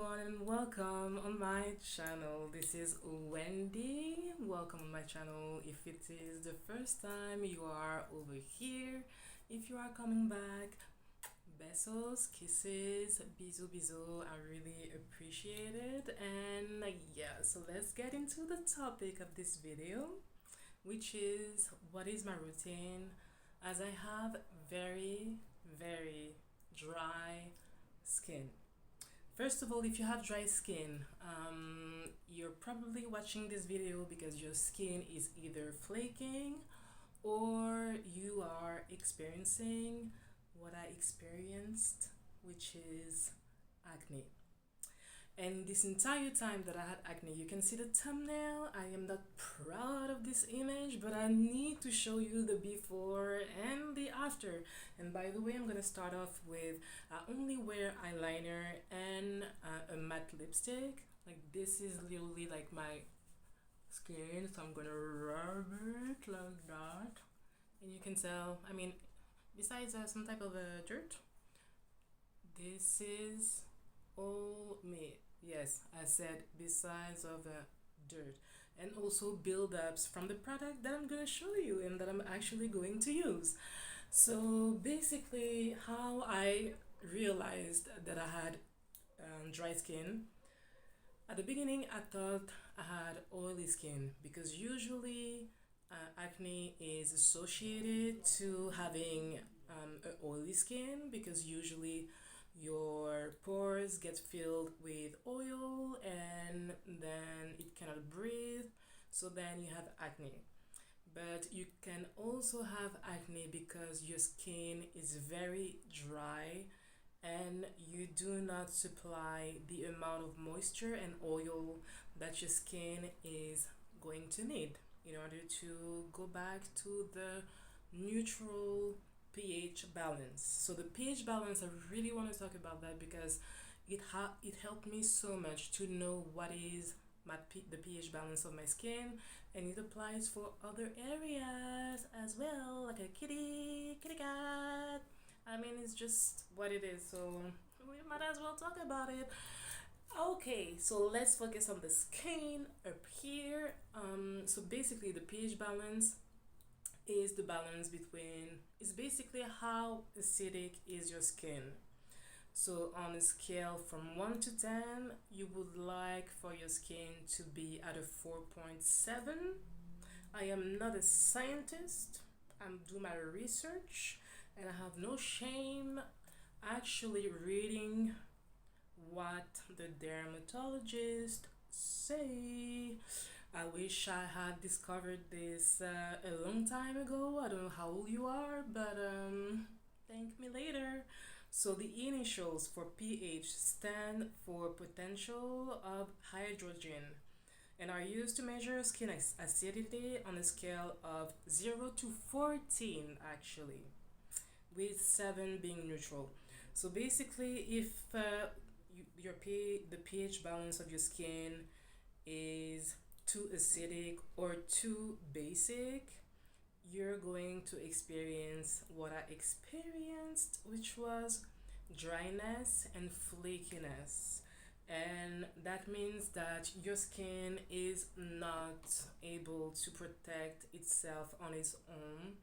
everyone and welcome on my channel. This is Wendy. Welcome on my channel. If it is the first time you are over here, if you are coming back, besos, kisses, bisous, bisous. I really appreciate it. And yeah, so let's get into the topic of this video, which is what is my routine as I have very dry skin. First of all, if you have dry skin, you're probably watching this video because your skin is either flaking or you are experiencing what I experienced, which is acne. And this entire time that I had acne, you can see the thumbnail. I am not proud of this image, but I need to show you the before and the after. And by the way, I'm gonna start off with I only wear eyeliner and a matte lipstick. Like this is literally like my skin, so I'm gonna rub it like that. And you can tell, I mean, besides some type of dirt, this is all me. Yes, I said besides of dirt, and also buildups from the product that I'm gonna show you and that I'm actually going to use. So basically, how I realized that I had dry skin. At the beginning, I thought I had oily skin because usually acne is associated to having a oily skin because usually your pores get filled with oil and then it cannot breathe, so then you have acne. But you can also have acne because your skin is very dry and you do not supply the amount of moisture and oil that your skin is going to need in order to go back to the neutral pH balance. So the pH balance, I really want to talk about that because it helped me so much to know what is the pH balance of my skin, and it applies for other areas as well, like a kitty cat. I mean, it's just what it is, so we might as well talk about it. Okay, so let's focus on the skin up here. So basically, the pH balance is the balance between, it's basically how acidic is your skin. So on a scale from 1 to 10, you would like for your skin to be at a 4.7. I am not a scientist. I'm doing my research and I have no shame actually reading what the dermatologists say. I wish I had discovered this a long time ago. I don't know how old you are, but thank me later. So the initials for pH stand for potential of hydrogen and are used to measure skin acidity on a scale of 0 to 14 actually, with 7 being neutral. So basically, if the pH balance of your skin is too acidic or too basic, you're going to experience what I experienced, which was dryness and flakiness. And that means that your skin is not able to protect itself on its own.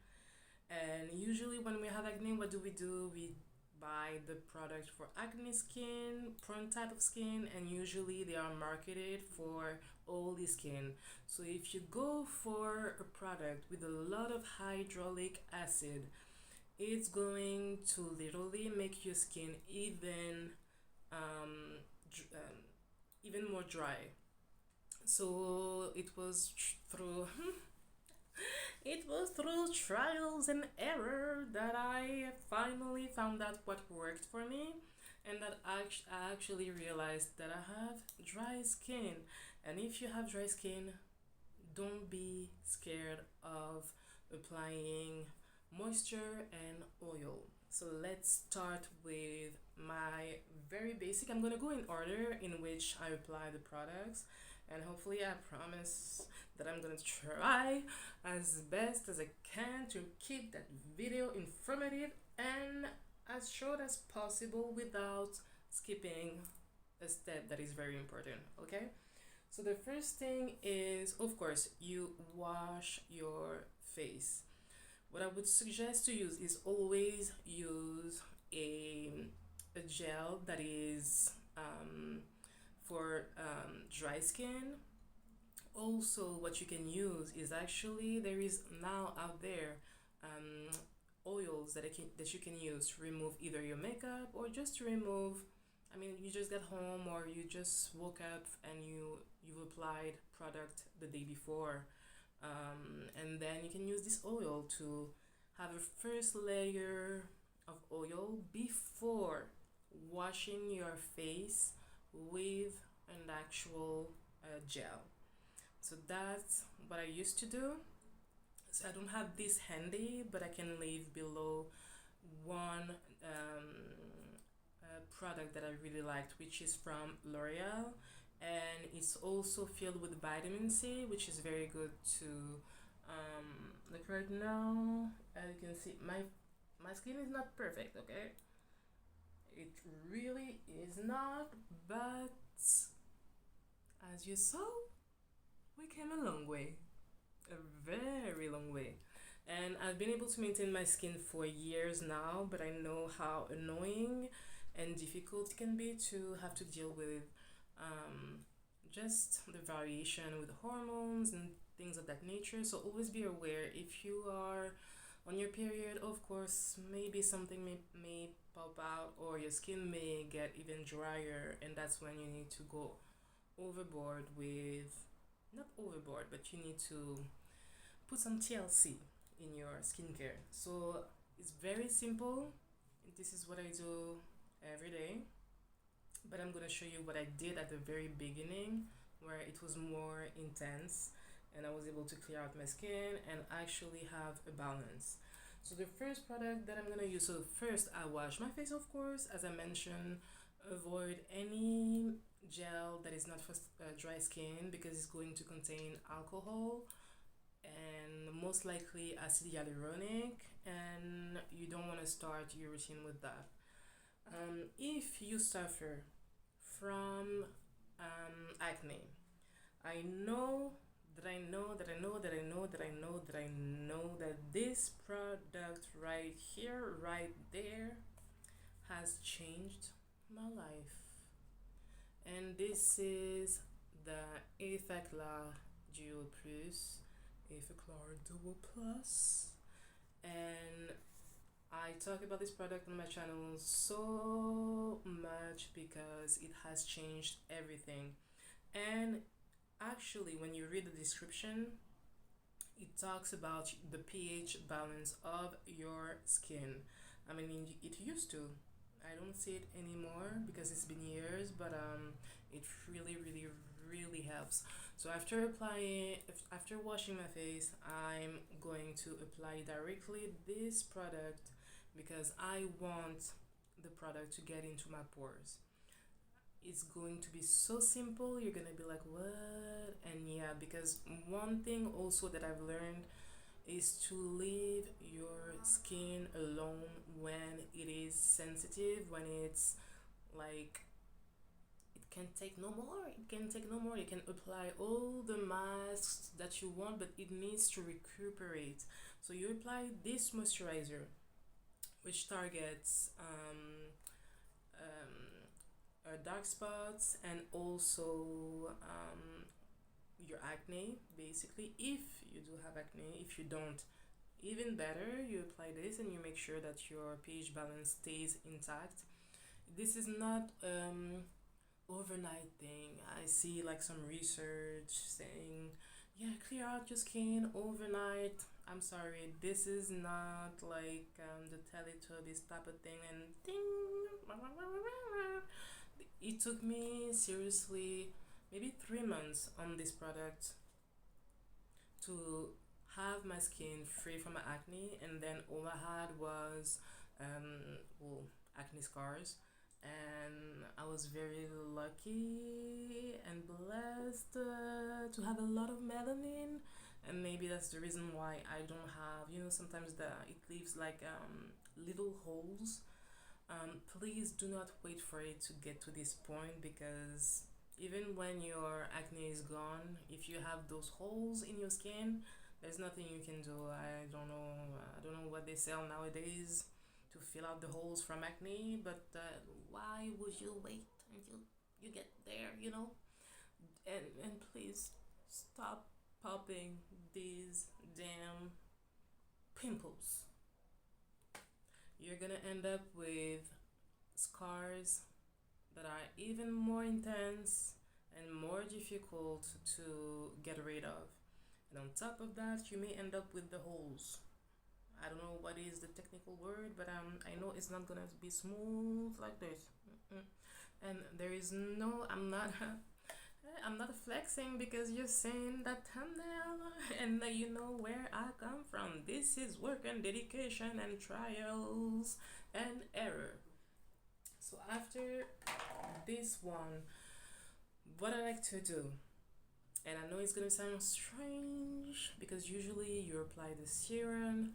And usually, when we have acne, what do? We buy the product for acne skin, prone type of skin, and usually they are marketed for oily skin. So if you go for a product with a lot of hyaluronic acid, it's going to literally make your skin um, even more dry. So it was through trials and error that I finally found out what worked for me, and that I actually realized that I have dry skin. And if you have dry skin, don't be scared of applying moisture and oil. So let's start with my very basic. I'm gonna go in order in which I apply the products, and hopefully I promise that I'm gonna try as best as I can to keep that video informative and as short as possible without skipping a step that is very important. Okay, so the first thing is, of course, you wash your face. What I would suggest to use is always use a gel that is for dry skin. Also, what you can use is actually there is now out there um, oils that you can use to remove either your makeup or just to remove. I mean, you just got home or you just woke up and you've applied product the day before, and then you can use this oil to have a first layer of oil before washing your face with an actual gel. So that's what I used to do. So I don't have this handy, but I can leave below one product that I really liked, which is from L'Oreal, and it's also filled with vitamin C, which is very good to like right now. As you can see, my skin is not perfect. Okay, it really is not, but as you saw, we came a long way, a very long way. And I've been able to maintain my skin for years now, but I know how annoying and difficult it can be to have to deal with um, just the variation with hormones and things of that nature. So always be aware if you are on your period, of course, maybe something may pop out or your skin may get even drier, and that's when you need to go overboard with, not overboard, but you need to put some TLC in your skincare. So it's very simple. This is what I do every day, but I'm gonna show you what I did at the very beginning where it was more intense and I was able to clear out my skin and actually have a balance. So the first product that I'm gonna use, so first I wash my face, of course, as I mentioned. Avoid any gel that is not for dry skin because it's going to contain alcohol and most likely acid hyaluronic, and you don't want to start your routine with that. If you suffer from acne, I know that I know that I know that I know that I know that I know that this product right here, right there, has changed my life. And this is the Effeclar Duo Plus, Effeclar Duo Plus, and I talk about this product on my channel so much because it has changed everything. And actually, when you read the description, it talks about the pH balance of your skin. I mean, it used to. I don't see it anymore because it's been years, but it really, really, really helps. So after washing my face, I'm going to apply directly this product because I want the product to get into my pores. It's going to be so simple. You're gonna be like, what? And yeah, because one thing also that I've learned is to leave your skin alone when it is sensitive, when it's like it can take no more. It can take no more. You can apply all the masks that you want, but it needs to recuperate. So you apply this moisturizer, which targets dark spots and also your acne. Basically, if you do have acne, if you don't, even better, you apply this and you make sure that your pH balance stays intact. This is not overnight thing. I see like some research saying, yeah, clear out your skin overnight. I'm sorry, this is not like the Teletubbies type of thing and ding. It took me seriously maybe 3 months on this product to have my skin free from acne, and then all I had was well, acne scars. And I was very lucky and blessed to have a lot of melanin, and maybe that's the reason why I don't have, sometimes it leaves like little holes Please do not wait for it to get to this point, because even when your acne is gone, if you have those holes in your skin, there's nothing you can do. I don't know what they sell nowadays to fill out the holes from acne, but why would you wait until you get there, you know? And please stop popping these damn pimples. You're gonna end up with scars that are even more intense and more difficult to get rid of. And on top of that, you may end up with the holes. I don't know what is the technical word, but I know it's not gonna be smooth like this. Mm-mm. And there is no, I'm not flexing, because you're seeing that thumbnail and you know where I come from. This is work and dedication and trials and error. So after this one, what I like to do, and I know it's gonna sound strange because usually you apply the serum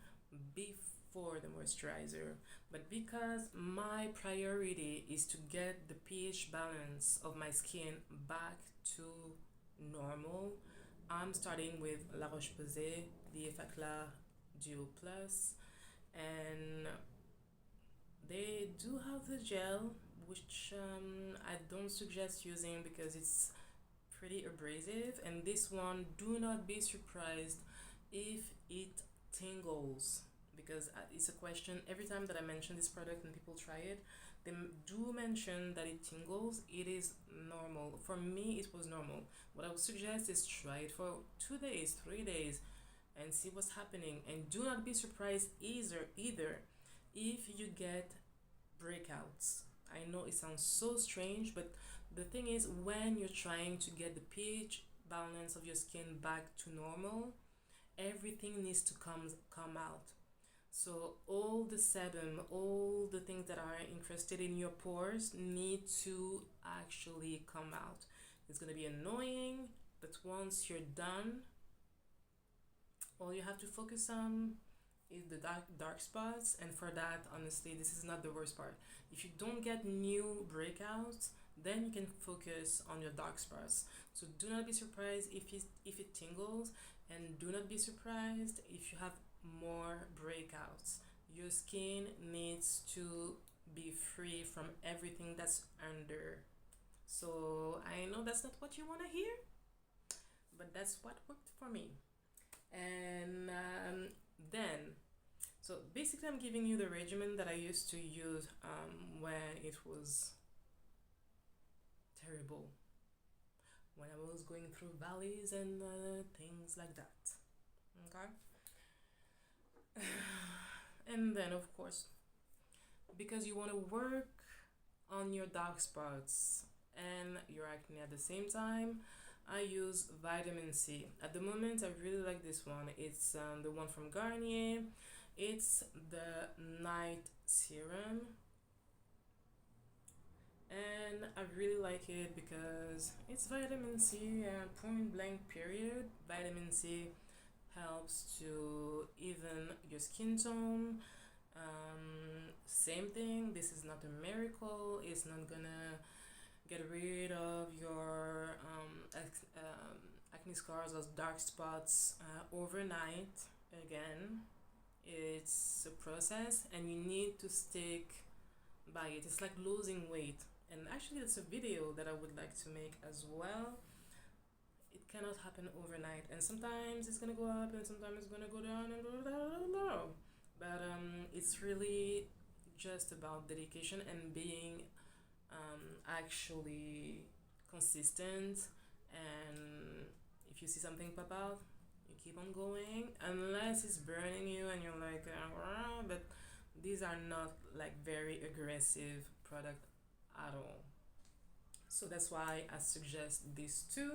before the moisturizer, but because my priority is to get the pH balance of my skin back to normal, I'm starting with La Roche-Posay, the Effaclar Duo Plus, and they do have the gel, which I don't suggest using because it's pretty abrasive. And this one, do not be surprised if it tingles, because it's a question every time that I mention this product and people try it. They do mention that it tingles. It is normal. For me, it was normal. What I would suggest is try it for 2 days, 3 days, and see what's happening. And do not be surprised either if you get breakouts. I know it sounds so strange, but the thing is, when you're trying to get the pH balance of your skin back to normal, everything needs to come out. So all the sebum, all the things that are incrusted in your pores need to actually come out. It's gonna be annoying, but once you're done, all you have to focus on is the dark spots. And for that, honestly, this is not the worst part. If you don't get new breakouts, then you can focus on your dark spots. So do not be surprised if it tingles, and do not be surprised if you have more breakouts. Your skin needs to be free from everything that's under. So I know that's not what you want to hear, but that's what worked for me. And then, so basically, I'm giving you the regimen that I used to use when it was terrible, when I was going through valleys and things like that. Okay. And then, of course, because you want to work on your dark spots and your acne at the same time, I use vitamin C. At the moment, I really like this one. It's the one from Garnier. It's the night serum, and I really like it because it's vitamin C, and point blank period. Vitamin C helps to even your skin tone. Same thing, this is not a miracle. It's not gonna get rid of your acne scars or dark spots overnight. Again, it's a process and you need to stick by it. It's like losing weight. And actually, that's a video that I would like to make as well. It cannot happen overnight, and sometimes it's gonna go up and sometimes it's gonna go down and go down. But it's really just about dedication and being actually consistent. And if you see something pop out, you keep on going, unless it's burning you and you're like, but these are not like very aggressive product at all. So that's why I suggest these two.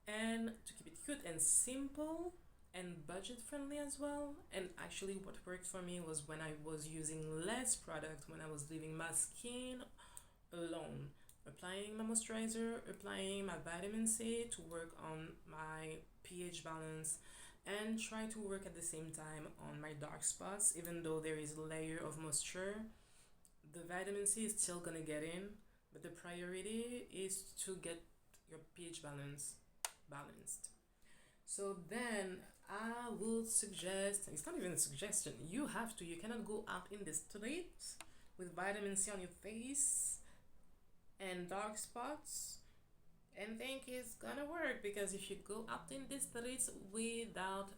And to keep it cute and simple and budget friendly as well. And actually, what worked for me was when I was using less product, when I was leaving my skin alone, applying my moisturizer, applying my vitamin C to work on my pH balance, and try to work at the same time on my dark spots. Even though there is a layer of moisture, the vitamin C is still gonna get in, but the priority is to get your pH balance balanced. So then I would suggest, it's not even a suggestion, you have to, you cannot go out in the streets with vitamin C on your face and dark spots and think it's gonna work, because if you go out in the streets without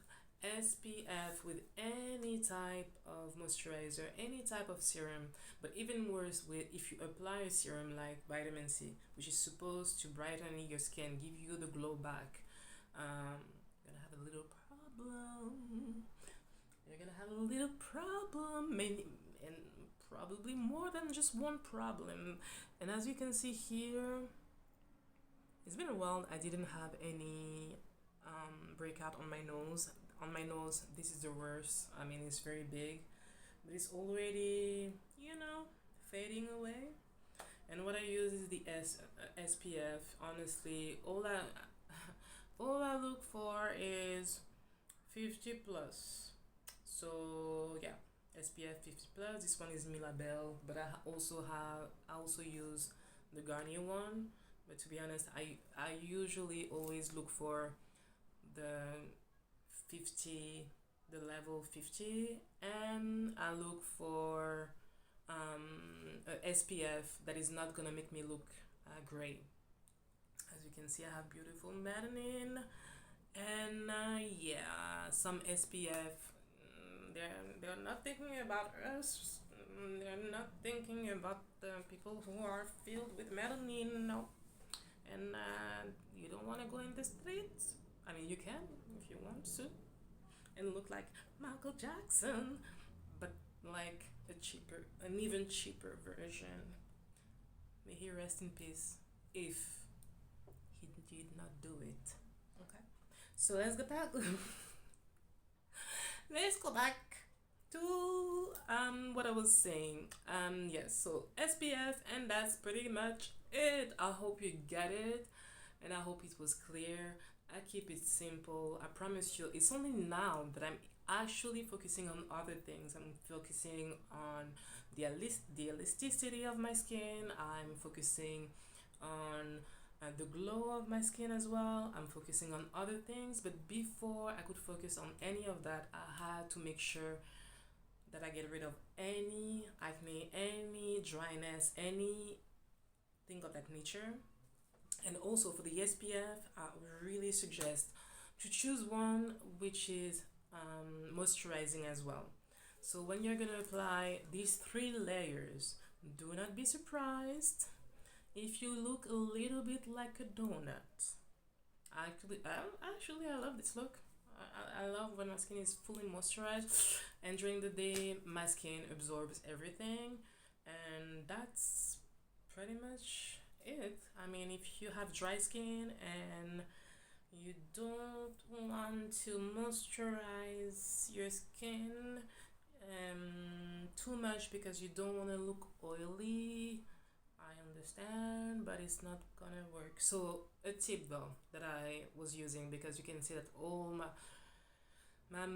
SPF, with any type of moisturizer, any type of serum, but even worse, with if you apply a serum like vitamin C, which is supposed to brighten your skin, give you the glow back, you're gonna have a little problem. You're gonna have a little problem, many, and probably more than just one problem. And as you can see here, it's been a while I didn't have any breakout on my nose. On my nose, this is the worst. I mean, it's very big, but it's already, fading away. And what I use is the SPF. Honestly, all I look for is 50 plus. So yeah, SPF 50 plus. This one is Milabel, but I also use the Garnier one. But to be honest, I usually always look for the 50, the level 50, and I look for a SPF that is not gonna make me look gray. As you can see, I have beautiful melanin, and yeah, some SPF. They're not thinking about us. They're not thinking about the people who are filled with melanin. No, and you don't want to go in the streets. I mean, you can if you want to, and look like Michael Jackson, but like an even cheaper version. May he rest in peace if he did not do it. Okay, so let's go back. Let's go back to what I was saying. Yes, so SPF, and that's pretty much it. I hope you get it, and I hope it was clear. I keep it simple. I promise you, it's only now that I'm actually focusing on other things. I'm focusing on the elasticity of my skin. I'm focusing on the glow of my skin as well. I'm focusing on other things, but before I could focus on any of that, I had to make sure that I get rid of any acne, any dryness, anything of that nature. And also for the SPF, I really suggest to choose one which is moisturizing as well. So when you're gonna apply these 3 layers, do not be surprised if you look a little bit like a donut. I love this look. I love when my skin is fully moisturized, and during the day my skin absorbs everything, and that's pretty much it. I mean, if you have dry skin and you don't want to moisturize your skin too much because you don't want to look oily, I understand, but it's not gonna work. So a tip though that I was using, because you can see that all my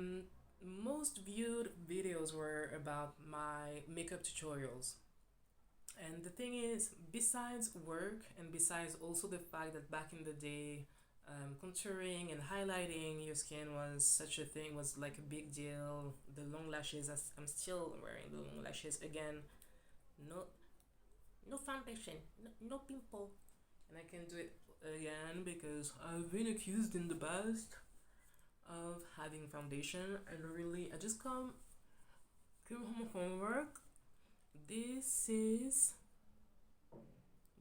most viewed videos were about my makeup tutorials. And the thing is, besides work, and besides also the fact that back in the day, contouring and highlighting your skin was such a thing, was like a big deal. The long lashes, I'm still wearing the long lashes again. No, no foundation, no pimple, and I can do it again because I've been accused in the past of having foundation, and really, I just came home from work. This is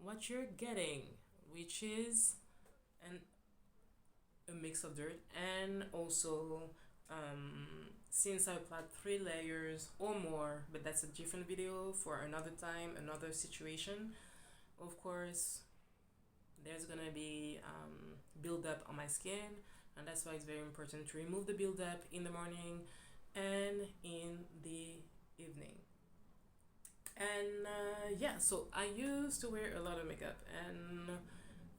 what you're getting, which is an a mix of dirt, and also since I applied 3 layers or more, but that's a different video for another time, another situation. Of course, there's gonna be buildup on my skin, and that's why it's very important to remove the buildup in the morning and in the evening. And yeah, so I used to wear a lot of makeup, and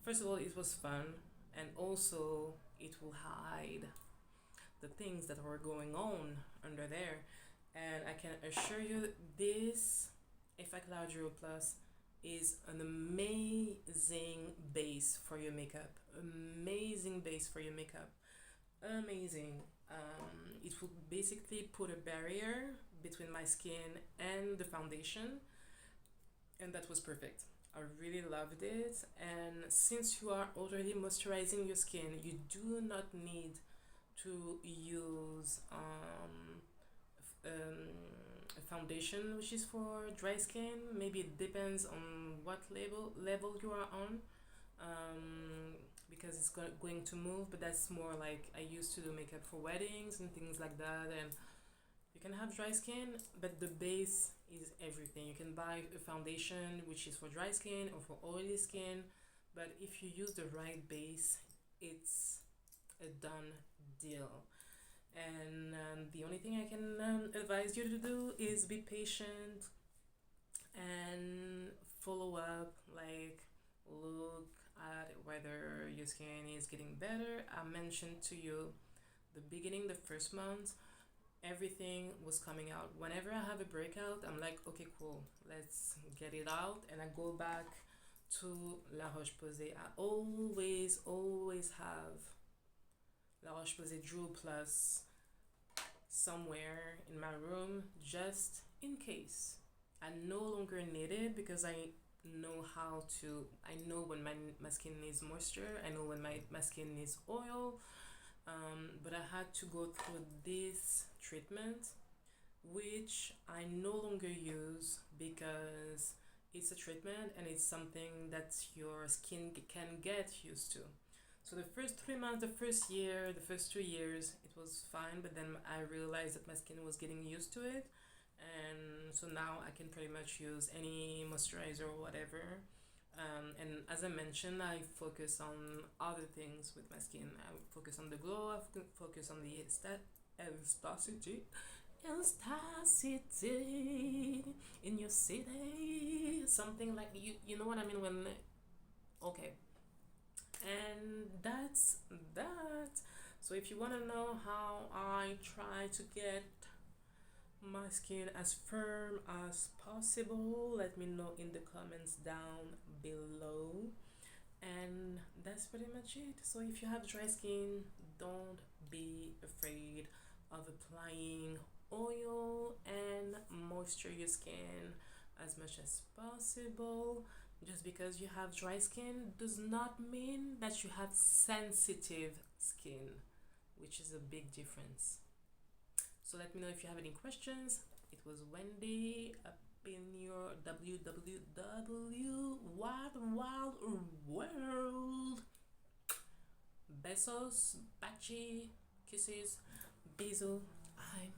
first of all, it was fun, and also it will hide the things that were going on under there. And I can assure you, this Effect Larger Plus is an amazing base for your makeup. Amazing base for your makeup. Amazing. It will basically put a barrier between my skin and the foundation, and that was perfect. I really loved it. And since you are already moisturizing your skin, you do not need to use a foundation which is for dry skin. Maybe it depends on what level you are on, because it's going to move. But that's more like I used to do makeup for weddings and things like that, and you can have dry skin, but the base is everything. You can buy a foundation which is for dry skin or for oily skin, but if you use the right base, it's a done deal. And the only thing I can advise you to do is be patient and follow up. Like, look at whether your skin is getting better. I mentioned to you the beginning, the first month, everything was coming out. Whenever I have a breakout, I'm like, okay, cool, let's get it out. And I go back to La Roche Posay. I always have La Roche Posay Drew Plus somewhere in my room, just in case. I no longer need it because I know when my skin needs moisture, I know when my skin needs oil. But I had to go through this treatment, which I no longer use because it's a treatment and it's something that your skin can get used to. So the first 3 months, the first year, the first 2 years, it was fine, but then I realized that my skin was getting used to it. And so now I can pretty much use any moisturizer or whatever. And as I mentioned, I focus on other things with my skin. I focus on the glow, I focus on the elasticity. Elasticity in your city. Something like, you know what I mean when. Okay. And that's that. So if you want to know how I try to get my skin as firm as possible, let me know in the comments down below. And that's pretty much it. So if you have dry skin, don't be afraid of applying oil and moisture your skin as much as possible. Just because you have dry skin does not mean that you have sensitive skin, which is a big difference. So let me know if you have any questions. It was Wendy up in your www wild world. Besos, bachi, kisses, bisous. I'm